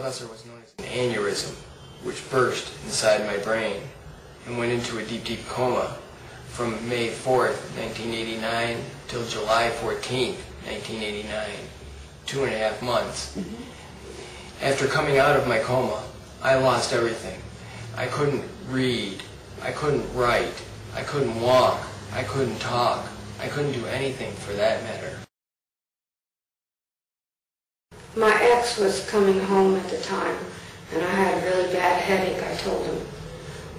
predecessor was known as an aneurysm, which burst inside my brain and went into a deep, deep coma from May 4th, 1989 till July 14th, 1989, 2.5 months. After coming out of my coma, I lost everything. I couldn't read, I couldn't write, I couldn't walk, I couldn't talk, I couldn't do anything for that matter. My ex was coming home at the time, and I had a really bad headache, I told him.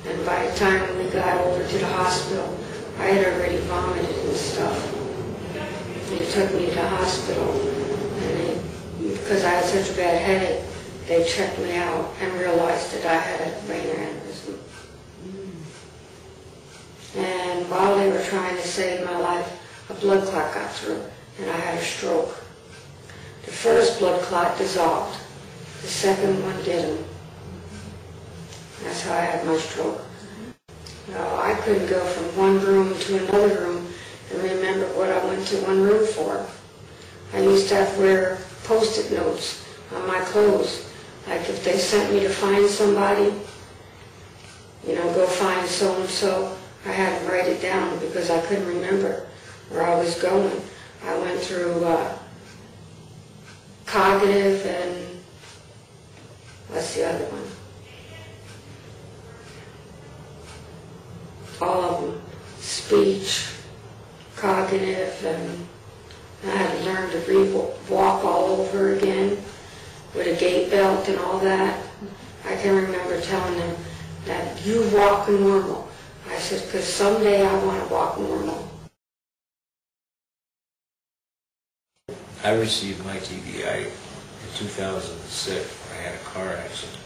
And by the time we got over to the hospital, I had already vomited and stuff. They took me to the hospital, and because I had such a bad headache, they checked me out and realized that I had a brain aneurysm. And while they were trying to save my life, a blood clot got through, and I had a stroke. The first blood clot dissolved. The second one didn't. That's how I had my stroke. No, I couldn't go from one room to another room and remember what I went to one room for. I used to have to wear Post-it notes on my clothes. Like if they sent me to find somebody, you know, go find so-and-so, I had to write it down because I couldn't remember where I was going. I went through cognitive and, what's the other one? All of them. Speech, cognitive, and I had to learn to walk all over again with a gait belt and all that. I can remember telling them that you walk normal. I said, because someday I want to walk normal. I received my TBI in 2006. I had a car accident.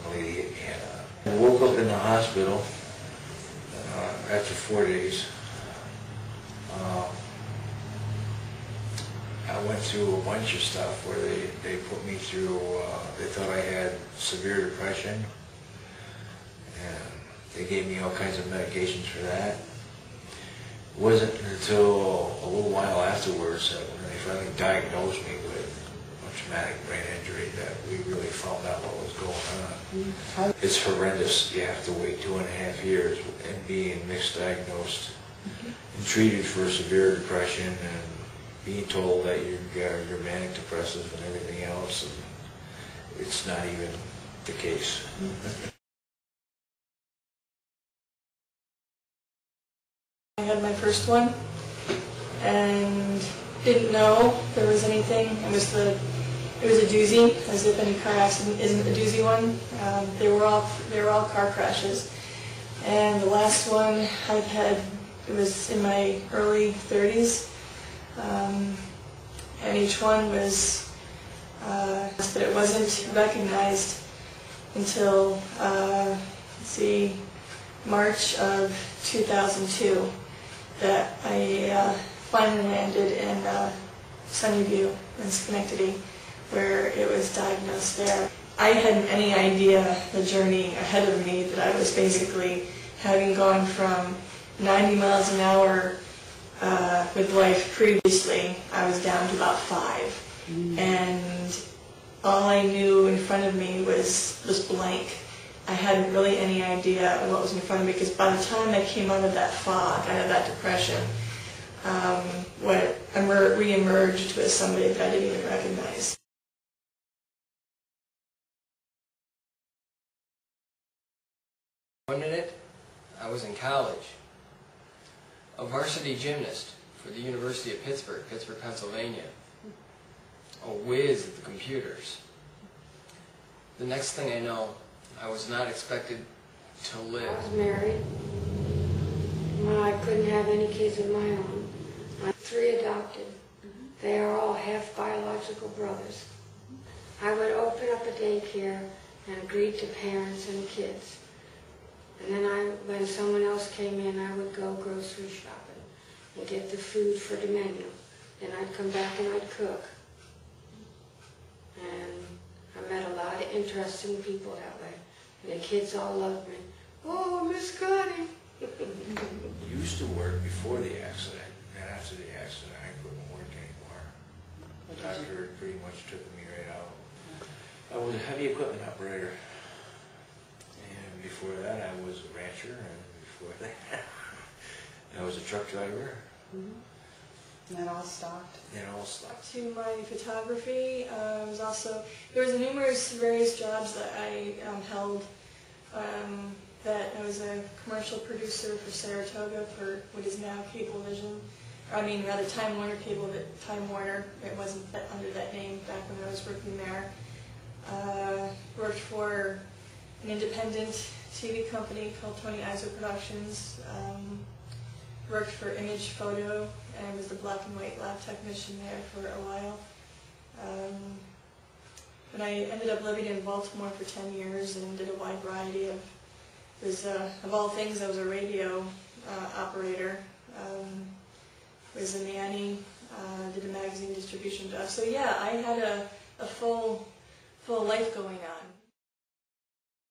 A lady hit me head on. I woke up in the hospital after 4 days. I went through a bunch of stuff where they put me through, they thought I had severe depression, and they gave me all kinds of medications for that. It wasn't until a little while afterwards that when they finally diagnosed me with a traumatic brain injury that we really found out what was going on. It's horrendous. You have to wait 2.5 years and being misdiagnosed and treated for severe depression and being told that you're manic depressive and everything else, and it's not even the case. I had my first one and didn't know there was anything. It was a doozy, as if any car accident isn't a doozy one. They were all car crashes, and the last one I've had, it was in my early 30s. And each one was, but it wasn't recognized until, March of 2002, that I finally landed in Sunnyview in Schenectady, where it was diagnosed there. I hadn't any idea the journey ahead of me, that I was basically having gone from 90 miles an hour with life previously, I was down to about 5. And all I knew in front of me was blank. I hadn't really any idea what was in front of me, because by the time I came out of that fog, out of that depression, what re-emerged was somebody that I didn't even recognize. One minute, I was in college, a varsity gymnast for the University of Pittsburgh, Pennsylvania, a whiz at the computers. The next thing I know, I was not expected to live. I was married. Well, I couldn't have any kids of my own. I have 3 adopted. They are all half biological brothers. I would open up a daycare and greet the parents and the kids. And then when someone else came in, I would go grocery shopping and get the food for the menu. Then I'd come back and I'd cook. And I met a lot of interesting people that way. And the kids all loved me. Oh, Miss Connie. I used to work before the accident, and after the accident I couldn't work anymore. The doctor pretty much took me right out. I was a heavy equipment operator. And before that, I was a rancher, and before that, I was a truck driver. And it all stopped. And all stopped. To my photography, there was numerous various jobs that I held. That I was a commercial producer for Saratoga for what is now Cablevision. Rather Time Warner Cable, but Time Warner. It wasn't under that name back when I was working there. Worked for an independent TV company called Tony Iso Productions. Worked for Image Photo and was the black and white lab technician there for a while. And I ended up living in Baltimore for 10 years and did a wide variety of, of all things, I was a radio operator. Was a nanny, did a magazine distribution job. So yeah, I had a full life going on.